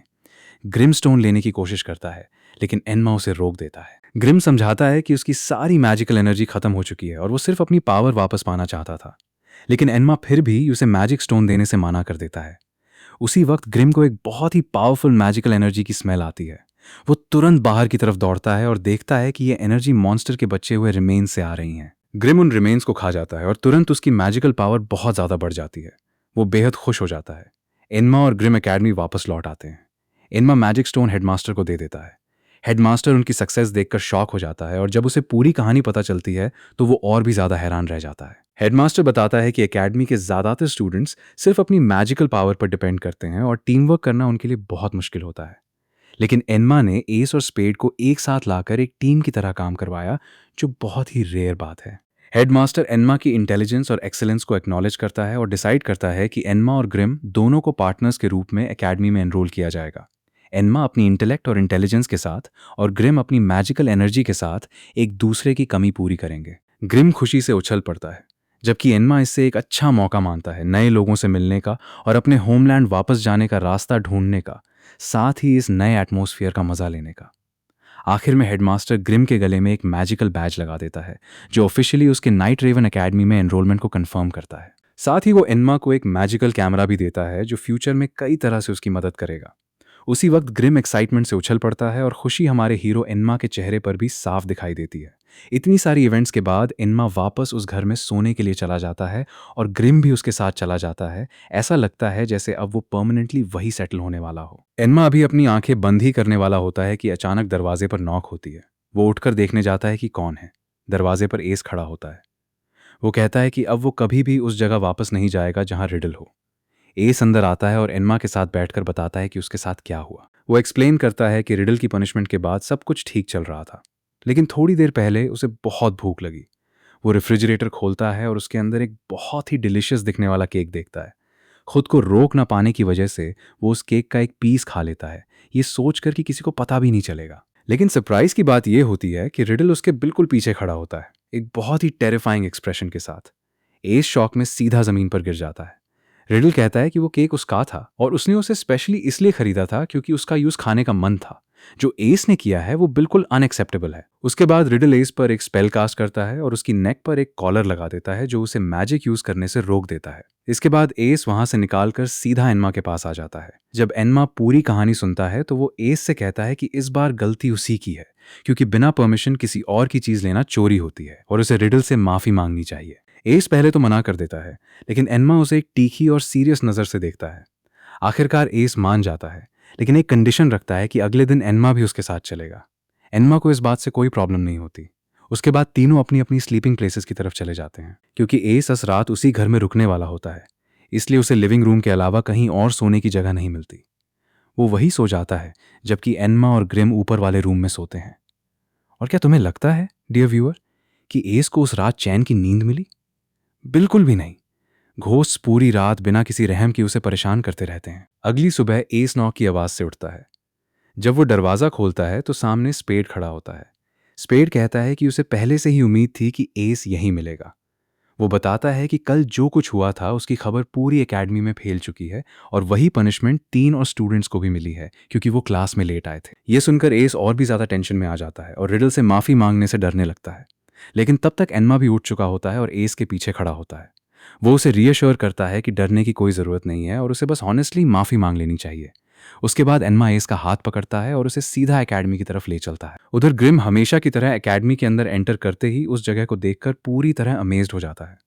ग्रिम स्टोन लेने की कोशिश करता है, लेकिन एन्मा उसे रोक देता है। ग्रिम समझाता है कि उसकी सारी मैजिकल एनर्जी खत्म हो चुकी है और वो सिर्फ अपनी पावर वापस पाना चाहता था, लेकिन एन्मा फिर भी उसे मैजिक स्टोन देने से मना कर देता है। उसी वक्त ग्रिम को एक बहुत ही पावरफुल मैजिकल एनर्जी की स्मेल आती है। वो तुरंत बाहर की तरफ दौड़ता है और देखता है कि ये एनर्जी मॉन्स्टर के बचे हुए रिमेन्स से आ रही हैं। ग्रिम उन रिमेन्स को खा जाता है और तुरंत उसकी मैजिकल पावर बहुत ज्यादा बढ़ जाती है। वो बेहद खुश हो जाता है। एन्मा और ग्रिम एकेडमी वापस लौट आते हैं। एन्मा मैजिक स्टोन हेडमास्टर को दे देता है। हेडमास्टर उनकी सक्सेस देखकर शॉक हो जाता है और जब उसे पूरी कहानी पता चलती है तो वो और भी ज़्यादा हैरान रह जाता है। हेडमास्टर बताता है कि एकेडमी के ज़्यादातर स्टूडेंट्स सिर्फ अपनी मैजिकल पावर पर डिपेंड करते हैं और टीम वर्क करना उनके लिए बहुत मुश्किल होता है। लेकिन एन्मा ने एस और स्पेड को एक साथ लाकर एक टीम की तरह काम करवाया, जो बहुत ही रेयर बात है। हेडमास्टर एन्मा की इंटेलिजेंस और एक्सेलेंस को एक्नॉलेज करता है और डिसाइड करता है कि एन्मा और ग्रिम दोनों को पार्टनर्स के रूप में एकेडमी में एनरोल किया जाएगा। एन्मा अपनी इंटेलेक्ट और इंटेलिजेंस के साथ और ग्रिम अपनी मैजिकल एनर्जी के साथ एक दूसरे की कमी पूरी करेंगे। ग्रिम खुशी से उछल पड़ता है, जबकि एन्मा इससे एक अच्छा मौका मानता है नए लोगों से मिलने का और अपने होमलैंड वापस जाने का रास्ता ढूंढने का, साथ ही इस नए एटमॉस्फेयर का मजा लेने का। आखिर में हेडमास्टर ग्रिम के गले में एक मैजिकल बैज लगा देता है, जो ऑफिशियली उसके नाइट रेवन एकेडमी में एनरोलमेंट को कंफर्म करता है। साथ ही वो एन्मा को एक मैजिकल कैमरा भी देता है, जो फ्यूचर में कई तरह से उसकी मदद करेगा। उसी वक्त ग्रिम एक्साइटमेंट से उछल पड़ता है और खुशी हमारे हीरो एन्मा के चेहरे पर भी साफ दिखाई देती है। इतनी सारी इवेंट्स के बाद एन्मा वापस उस घर में सोने के लिए चला जाता है और ग्रिम भी उसके साथ चला जाता है। ऐसा लगता है जैसे अब वो परमानेंटली वही सेटल होने वाला हो। एन्मा अभी अपनी आंखें बंद ही करने वाला होता है कि अचानक दरवाजे पर नॉक होती है। वो उठकर देखने जाता है कि कौन है। दरवाजे पर एस खड़ा होता है। वो कहता है कि अब वो कभी भी उस जगह वापस नहीं जाएगा जहां रिडल हो। एस अंदर आता है और एन्मा के साथ बैठकर बताता है कि उसके साथ क्या हुआ। वो एक्सप्लेन करता है कि रिडल की पनिशमेंट के बाद सब कुछ ठीक चल रहा था, लेकिन थोड़ी देर पहले उसे बहुत भूख लगी। वो रेफ्रिजरेटर खोलता है और उसके अंदर एक बहुत ही डिलिशियस दिखने वाला केक देखता है। खुद को रोक ना पाने की वजह से वो उस केक का एक पीस खा लेता है, ये सोचकर कि किसी को पता भी नहीं चलेगा। लेकिन सरप्राइज की बात यह होती है कि रिडल उसके बिल्कुल पीछे खड़ा होता है, एक बहुत ही टेरिफाइंग एक्सप्रेशन के साथ। एस शॉक में सीधा जमीन पर गिर जाता है। रिडल कहता है कि वो केक उसका था और उसने उसे स्पेशली इसलिए खरीदा था क्योंकि उसका यूज खाने का मन था। जो एस ने किया है वो बिल्कुल अनएक्सेप्टेबल है। उसके बाद रिडल एस पर एक स्पेल कास्ट करता है और उसकी नेक पर एक कॉलर लगा देता है, जो उसे मैजिक यूज करने से रोक देता है। इसके बाद एस वहां से निकालकर सीधा एन्मा के पास आ जाता है। जब एन्मा पूरी कहानी सुनता है तो वो एस से कहता है कि इस बार गलती उसी की है, क्योंकि बिना परमिशन किसी और की चीज लेना चोरी होती है और उसे रिडल से माफी मांगनी चाहिए। एस पहले तो मना कर देता है, लेकिन एन्मा उसे एक तीखी और सीरियस नजर से देखता है। आखिरकार एस मान जाता है, लेकिन एक कंडीशन रखता है कि अगले दिन एन्मा भी उसके साथ चलेगा। एन्मा को इस बात से कोई प्रॉब्लम नहीं होती। उसके बाद तीनों अपनी अपनी स्लीपिंग प्लेसेस की तरफ चले जाते हैं, क्योंकि एस इस रात उसी घर में रुकने वाला होता है, इसलिए उसे लिविंग रूम के अलावा कहीं और सोने की जगह नहीं मिलती। वो वही सो जाता है, जबकि एन्मा और ग्रिम ऊपर वाले रूम में सोते हैं। और क्या तुम्हें लगता है डियर व्यूअर कि एस को उस रात चैन की नींद मिली? बिल्कुल भी नहीं। घोस्ट पूरी रात बिना किसी रहम के उसे परेशान करते रहते हैं। अगली सुबह एस नॉक की आवाज से उठता है। जब वो दरवाजा खोलता है तो सामने स्पेड खड़ा होता है। स्पेड कहता है कि उसे पहले से ही उम्मीद थी कि एस यहीं मिलेगा। वो बताता है कि कल जो कुछ हुआ था उसकी खबर पूरी एकेडमी में फैल चुकी है और वही पनिशमेंट तीन और स्टूडेंट्स को भी मिली है, क्योंकि वो क्लास में लेट आए थे। ये सुनकर एस और भी ज्यादा टेंशन में आ जाता है और रिडल से माफी मांगने से डरने लगता है। लेकिन तब तक एन्मा भी उठ चुका होता है और एस के पीछे खड़ा होता है। वो उसे रीअश्योर करता है कि डरने की कोई ज़रूरत नहीं है और उसे बस ऑनेस्टली माफ़ी मांग लेनी चाहिए। उसके बाद एन्मा एस का हाथ पकड़ता है और उसे सीधा एकेडमी की तरफ ले चलता है। उधर ग्रिम हमेशा की तरह एकेडमी के अंदर एंटर करते ही उस जगह को देखकर पूरी तरह अमेज्ड हो जाता है।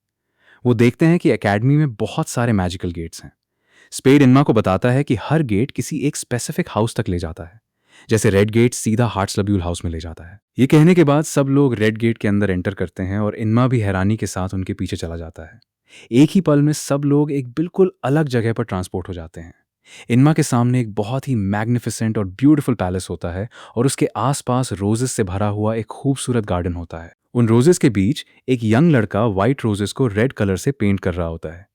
वो देखते हैं कि एकेडमी में बहुत सारे मैजिकल गेट्स हैं। स्पेड एन्मा को बताता है कि हर गेट किसी एक स्पेसिफिक हाउस तक ले जाता है, जैसे रेड गेट सीधा हार्ट्सलब्यूल हाउस में ले जाता है। ये कहने के बाद सब लोग रेड गेट के अंदर एंटर करते हैं और एन्मा भी हैरानी के साथ उनके पीछे चला जाता है। एक ही पल में सब लोग एक बिल्कुल अलग जगह पर ट्रांसपोर्ट हो जाते हैं। इन्मा के सामने एक बहुत ही मैग्निफिसेंट और ब्यूटीफुल पैलेस होता है और उसके आसपास रोजेस से भरा हुआ एक खूबसूरत गार्डन होता है। उन रोजेस के बीच एक यंग लड़का व्हाइट रोजेस को रेड कलर से पेंट कर रहा होता है।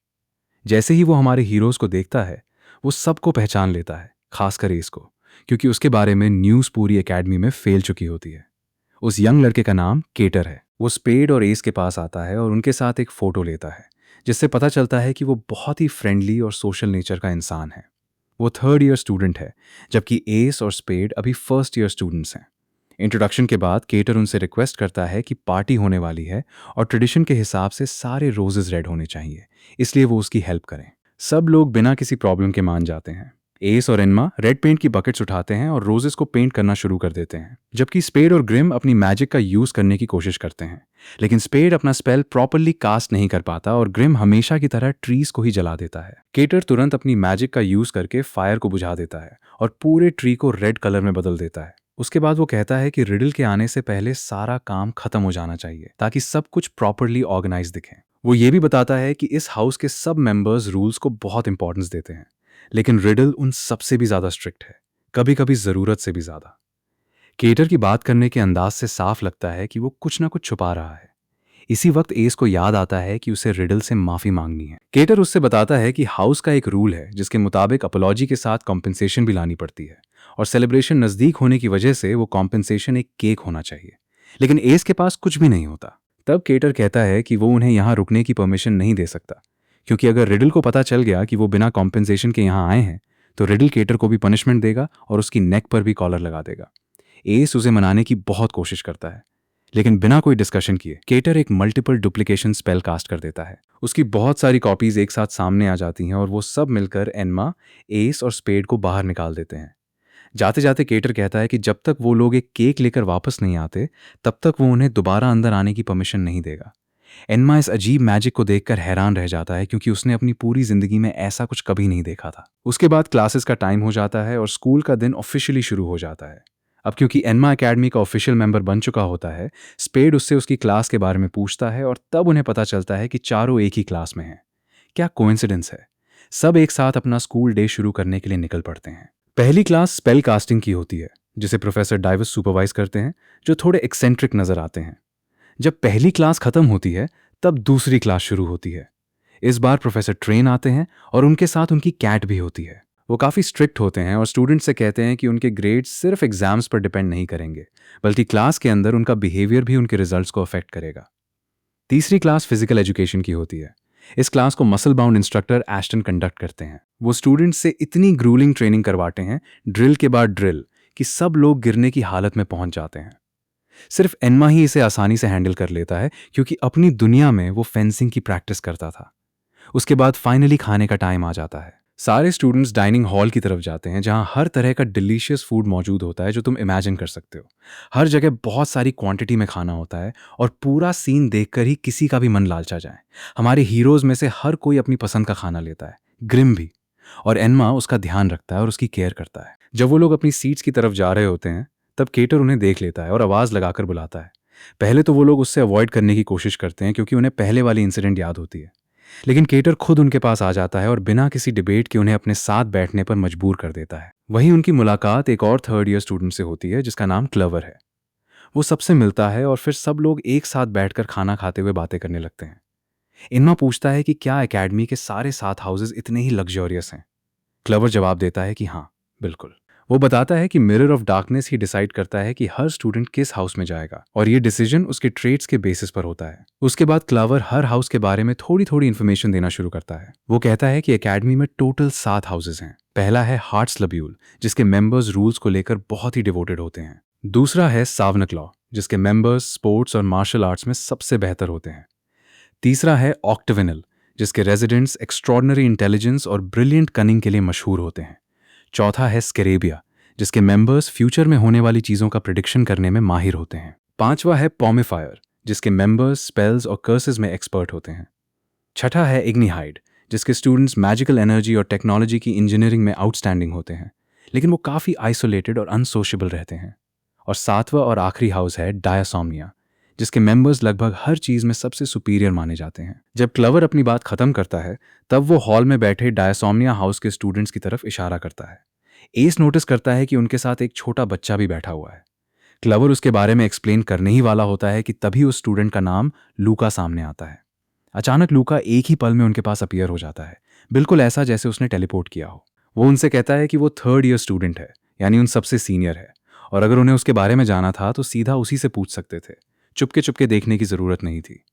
जैसे ही वो हमारे हीरोज को देखता है, वो सबको पहचान लेता है, खासकर एस को, क्योंकि उसके बारे में न्यूज़ पूरी एकेडमी में फैल चुकी होती है। उस यंग लड़के का नाम केटर है। वो स्पेड और एस के पास आता है और उनके साथ एक फ़ोटो लेता है, जिससे पता चलता है कि वो बहुत ही फ्रेंडली और सोशल नेचर का इंसान है। वो थर्ड ईयर स्टूडेंट है, जबकि एस और स्पेड अभी फर्स्ट ईयर स्टूडेंट्स हैं। इंट्रोडक्शन के बाद केटर उनसे रिक्वेस्ट करता है कि पार्टी होने वाली है और ट्रेडिशन के हिसाब से सारे रोजेस रेड होने चाहिए, इसलिए वो उसकी हेल्प करें। सब लोग बिना किसी प्रॉब्लम के मान जाते हैं। एस और एन्मा रेड पेंट की बकेट्स उठाते हैं और रोजेस को पेंट करना शुरू कर देते हैं, जबकि स्पेड और ग्रिम अपनी मैजिक का यूज करने की कोशिश करते हैं। लेकिन स्पेड अपना स्पेल प्रॉपरली कास्ट नहीं कर पाता और ग्रिम हमेशा की तरह ट्रीज को ही जला देता है। केटर तुरंत अपनी मैजिक का यूज करके फायर को बुझा देता है और पूरे ट्री को रेड कलर में बदल देता है। उसके बाद वो कहता है कि रिडल के आने से पहले सारा काम खत्म हो जाना चाहिए ताकि सब कुछ प्रॉपरली ऑर्गेनाइज दिखे। वो ये भी बताता है कि इस हाउस के सब मेंबर्स रूल्स को बहुत इंपॉर्टेंस देते हैं, लेकिन रिडल उन सबसे भी ज्यादा स्ट्रिक्ट है, कभी कभी जरूरत से भी ज्यादा। केटर की बात करने के अंदाज से साफ लगता है कि वो कुछ ना कुछ छुपा रहा है। इसी वक्त एस को याद आता है कि उसे रिडल से माफी मांगनी है। केटर उससे बताता है कि हाउस का एक रूल है जिसके मुताबिक अपॉलॉजी के साथ कॉम्पेंसेशन भी लानी पड़ती है, और सेलिब्रेशन नजदीक होने की वजह से वो कॉम्पेंसेशन एक केक होना चाहिए। लेकिन एस के पास कुछ भी नहीं होता। तब केटर कहता है कि वो उन्हें यहाँ रुकने की परमिशन नहीं दे सकता, क्योंकि अगर रिडल को पता चल गया कि वो बिना कॉम्पेंसेशन के यहाँ आए हैं तो रिडल केटर को भी पनिशमेंट देगा और उसकी नेक पर भी कॉलर लगा देगा। एस उसे मनाने की बहुत कोशिश करता है, लेकिन बिना कोई डिस्कशन किए केटर एक मल्टीपल डुप्लीकेशन स्पेल कास्ट कर देता है। उसकी बहुत सारी कॉपीज एक साथ सामने आ जाती हैं और वो सब मिलकर एनमा, एस और स्पेड को बाहर निकाल देते हैं। जाते जाते केटर कहता है कि जब तक वो लोग एक केक लेकर वापस नहीं आते तब तक वो उन्हें दोबारा अंदर आने की परमिशन नहीं देगा। एनमा इस अजीब मैजिक को देखकर हैरान रह जाता है, क्योंकि उसने अपनी पूरी जिंदगी में ऐसा कुछ कभी नहीं देखा था। उसके बाद क्लासेस का टाइम हो जाता है और स्कूल का दिन ऑफिशियली शुरू हो जाता है। अब क्योंकि एनमा एकेडमी का ऑफिशियल मेंबर बन चुका होता है, स्पेड उससे उसकी क्लास के बारे में पूछता है और तब उन्हें पता चलता है कि चारों एक ही क्लास में हैं। क्या कोइंसिडेंस है? सब एक साथ अपना स्कूल डे शुरू करने के लिए निकल पड़ते हैं। पहली क्लास स्पेल कास्टिंग की होती है, जिसे प्रोफेसर डाइवस सुपरवाइज करते हैं, जो थोड़े एक्सेंट्रिक नजर आते हैं। जब पहली क्लास खत्म होती है तब दूसरी क्लास शुरू होती है। इस बार प्रोफेसर ट्रेन आते हैं और उनके साथ उनकी कैट भी होती है। वो काफ़ी स्ट्रिक्ट होते हैं और स्टूडेंट्स से कहते हैं कि उनके ग्रेड्स सिर्फ एग्जाम्स पर डिपेंड नहीं करेंगे, बल्कि क्लास के अंदर उनका बिहेवियर भी उनके रिजल्ट्स को अफेक्ट करेगा। तीसरी क्लास फिजिकल एजुकेशन की होती है। इस क्लास को muscle bound instructor Aston conduct करते हैं। वो स्टूडेंट्स से इतनी ग्रूलिंग ट्रेनिंग करवाते हैं, ड्रिल के बाद ड्रिल, कि सब लोग गिरने की हालत में पहुंच जाते हैं। सिर्फ एनमा ही इसे आसानी से हैंडल कर लेता है, क्योंकि अपनी दुनिया में वो फेंसिंग की प्रैक्टिस करता था। उसके बाद फाइनली खाने का टाइम आ जाता है। सारे स्टूडेंट्स डाइनिंग हॉल की तरफ जाते हैं, जहां हर तरह का डिलीशियस फूड मौजूद होता है जो तुम इमेजिन कर सकते हो। हर जगह बहुत सारी क्वांटिटी में खाना होता है और पूरा सीन देखकर ही किसी का भी मन लालचा जाए। हमारे हीरोज में से हर कोई अपनी पसंद का खाना लेता है, ग्रिम भी, और एनमा उसका ध्यान रखता है और उसकी केयर करता है। जब वो लोग अपनी सीट्स की तरफ जा रहे होते हैं तब केटर उन्हें देख लेता है और आवाज लगाकर बुलाता है। पहले तो वो लोग उससे अवॉइड करने की कोशिश करते हैं, क्योंकि उन्हें पहले वाली इंसिडेंट याद होती है। लेकिन केटर खुद उनके पास आ जाता है और बिना किसी डिबेट के उन्हें अपने साथ बैठने पर मजबूर कर देता है। वहीं उनकी मुलाकात एक और थर्ड ईयर स्टूडेंट से होती है जिसका नाम क्लवर है। वो सबसे मिलता है और फिर सब लोग एक साथ बैठकर खाना खाते हुए बातें करने लगते हैं। इनमा पूछता है कि क्या एकेडमी के सारे 7 हाउसेस इतने ही लग्जरियस हैं। क्लवर जवाब देता है कि हाँ, बिल्कुल। वो बताता है कि mirror of darkness he decide करता है कि हर स्टूडेंट किस हाउस में जाएगा, और ये डिसीजन उसके ट्रेड्स के बेसिस पर होता है। उसके बाद क्लावर हर हाउस के बारे में थोड़ी थोड़ी इन्फॉर्मेशन देना शुरू करता है। वो कहता है कि एकेडमी में टोटल 7 हाउसेस हैं। पहला है हार्ट्स लब्यूल, जिसके मेंबर्स रूल्स को लेकर बहुत ही डिवोटेड होते हैं। दूसरा है सावनक्लॉ, जिसके मेंबर्स स्पोर्ट्स और मार्शल आर्ट्स में सबसे बेहतर होते हैं। तीसरा है ऑक्टाविनल, जिसके रेजिडेंट्स एक्स्ट्रॉर्डनरी इंटेलिजेंस और ब्रिलियंट कनिंग के लिए मशहूर होते हैं। चौथा है स्केरेबिया, जिसके मेंबर्स फ्यूचर में होने वाली चीज़ों का प्रिडिक्शन करने में माहिर होते हैं। पांचवा है पॉमिफायर, जिसके मेंबर्स स्पेल्स और कर्सेस में एक्सपर्ट होते हैं। छठा है इग्निहाइड, जिसके स्टूडेंट्स मैजिकल एनर्जी और टेक्नोलॉजी की इंजीनियरिंग में आउटस्टैंडिंग होते हैं, लेकिन वो काफ़ी आइसोलेटेड और अनसोशेबल रहते हैं। और सातवां और आखिरी हाउस है डायसोम्निया, जिसके मेंबर्स लगभग हर चीज़ में सबसे सुपीरियर माने जाते हैं। जब क्लवर अपनी बात खत्म करता है तब वो हॉल में बैठे डायसोम्निया हाउस के स्टूडेंट्स की तरफ इशारा करता है। एस नोटिस करता है कि उनके साथ एक छोटा बच्चा भी बैठा हुआ है। क्लवर उसके बारे में एक्सप्लेन करने ही वाला होता है कि तभी उस स्टूडेंट का नाम लूका सामने आता है। अचानक लूका एक ही पल में उनके पास अपीयर हो जाता है, बिल्कुल ऐसा जैसे उसने टेलीपोर्ट किया हो। वो उनसे कहता है कि वो थर्ड ईयर स्टूडेंट है, यानी उन सबसे सीनियर है, और अगर उन्हें उसके बारे में जाना था तो सीधा उसी से पूछ सकते थे। चुपके चुपके देखने की जरूरत नहीं थी।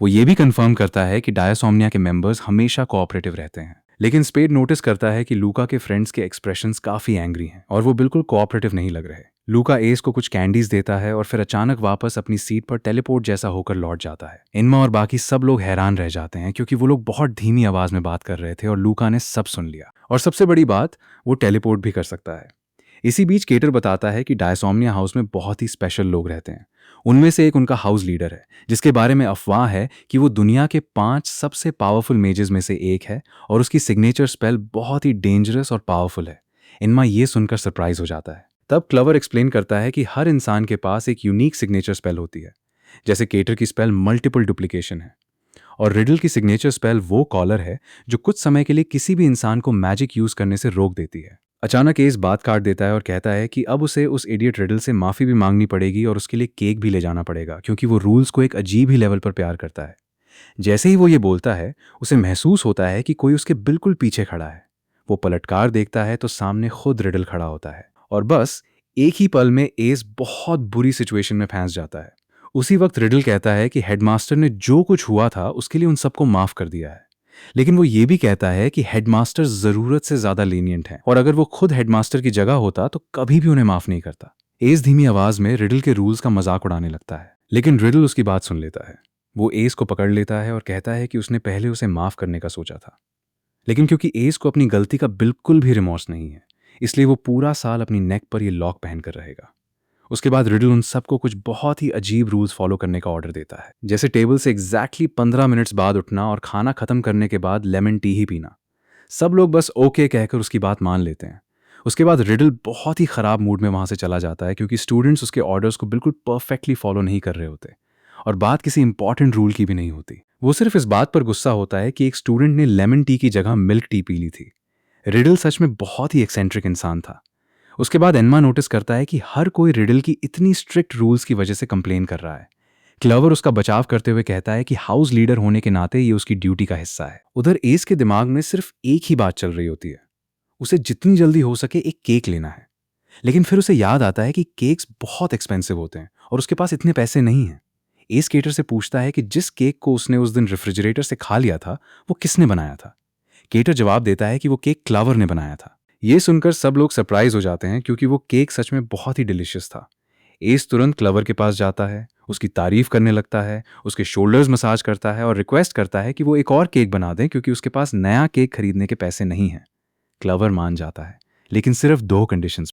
वो ये भी कंफर्म करता है कि डायसोम्निया के मेंबर्स हमेशा कोऑपरेटिव रहते हैं। लेकिन स्पेड नोटिस करता है कि लूका के फ्रेंड्स के एक्सप्रेशंस काफी एंग्री हैं और वो बिल्कुल कोऑपरेटिव नहीं लग रहे। लूका एस को कुछ कैंडीज देता है और फिर अचानक वापस अपनी सीट पर टेलीपोर्ट जैसा होकर लौट जाता है। इनमा और बाकी सब लोग हैरान रह जाते हैं, क्योंकि वो लोग बहुत धीमी आवाज में बात कर रहे थे और लूका ने सब सुन लिया। और सबसे बड़ी बात, वो टेलीपोर्ट भी कर सकता है। इसी बीच केटर बताता है कि डायसोम्निया हाउस में बहुत ही स्पेशल लोग रहते हैं। उनमें से एक उनका हाउस लीडर है, जिसके बारे में अफवाह है कि वो दुनिया के 5 सबसे पावरफुल मेजेस में से एक है और उसकी सिग्नेचर स्पेल बहुत ही डेंजरस और पावरफुल है। इनमा ये सुनकर सरप्राइज हो जाता है। तब क्लवर एक्सप्लेन करता है कि हर इंसान के पास एक यूनिक सिग्नेचर स्पेल होती है। जैसे केटर की स्पेल मल्टीपल डुप्लीकेशन है और रिडल की सिग्नेचर स्पेल वो कॉलर है जो कुछ समय के लिए किसी भी इंसान को मैजिक यूज करने से रोक देती है। अचानक एस बात काट देता है और कहता है कि अब उसे उस इडियट रिडल से माफी भी मांगनी पड़ेगी और उसके लिए केक भी ले जाना पड़ेगा, क्योंकि वो रूल्स को एक अजीब ही लेवल पर प्यार करता है। जैसे ही वो ये बोलता है, उसे महसूस होता है कि कोई उसके बिल्कुल पीछे खड़ा है। वो पलटकार देखता है तो सामने खुद रिडल खड़ा होता है और बस एक ही पल में एस बहुत बुरी सिचुएशन में फंस जाता है। उसी वक्त रिडल कहता है कि हेडमास्टर ने जो कुछ हुआ था उसके लिए उन सबको माफ कर दिया है, लेकिन वो ये भी कहता है कि हेडमास्टर जरूरत से ज्यादा लीनियंट है और अगर वो खुद हेडमास्टर की जगह होता तो कभी भी उन्हें माफ नहीं करता। एस धीमी आवाज में रिडल के रूल्स का मजाक उड़ाने लगता है, लेकिन रिडल उसकी बात सुन लेता है। वो एस को पकड़ लेता है और कहता है कि उसने पहले उसे माफ करने का सोचा था, लेकिन क्योंकि एस को अपनी गलती का बिल्कुल भी रिमॉर्स नहीं है, इसलिए वो पूरा साल अपनी नेक पर ये लॉक पहनकर रहेगा। उसके बाद रिडल उन सबको कुछ बहुत ही अजीब रूल्स फॉलो करने का ऑर्डर देता है, जैसे टेबल से एग्जैक्टली 15 मिनट्स बाद उठना और खाना खत्म करने के बाद लेमन टी ही पीना। सब लोग बस ओके कहकर उसकी बात मान लेते हैं। उसके बाद रिडल बहुत ही खराब मूड में वहां से चला जाता है, क्योंकि स्टूडेंट्स उसके ऑर्डर्स को बिल्कुल परफेक्टली फॉलो नहीं कर रहे होते और बात किसी इंपॉर्टेंट रूल की भी नहीं होती। वो सिर्फ इस बात पर गुस्सा होता है कि एक स्टूडेंट ने लेमन टी की जगह मिल्क टी पी ली थी। रिडल सच में बहुत ही एक्सेंट्रिक इंसान था। उसके बाद एन्मा नोटिस करता है कि हर कोई रिडल की इतनी स्ट्रिक्ट रूल्स की वजह से कंप्लेन कर रहा है। क्लवर उसका बचाव करते हुए कहता है कि हाउस लीडर होने के नाते ये उसकी ड्यूटी का हिस्सा है। उधर एस के दिमाग में सिर्फ एक ही बात चल रही होती है, उसे जितनी जल्दी हो सके एक केक लेना है। लेकिन फिर उसे याद आता है कि केक्स बहुत एक्सपेंसिव होते हैं और उसके पास इतने पैसे नहीं हैं। एस केटर से पूछता है कि जिस केक को उसने उस दिन रेफ्रिजरेटर से खा लिया था वो किसने बनाया था। केटर जवाब देता है कि वो केक क्लवर ने बनाया था। ये सुनकर सब लोग सरप्राइज हो जाते हैं, क्योंकि वो केक सच में बहुत ही डिलीशियस था। एस तुरंत क्लवर के पास जाता है, उसकी तारीफ करने लगता है, उसके शोल्डर्स मसाज करता है और रिक्वेस्ट करता है कि वो एक और केक बना दें, क्योंकि उसके पास नया केक खरीदने के पैसे नहीं हैं। क्लवर मान जाता है, लेकिन सिर्फ 2 कंडीशंस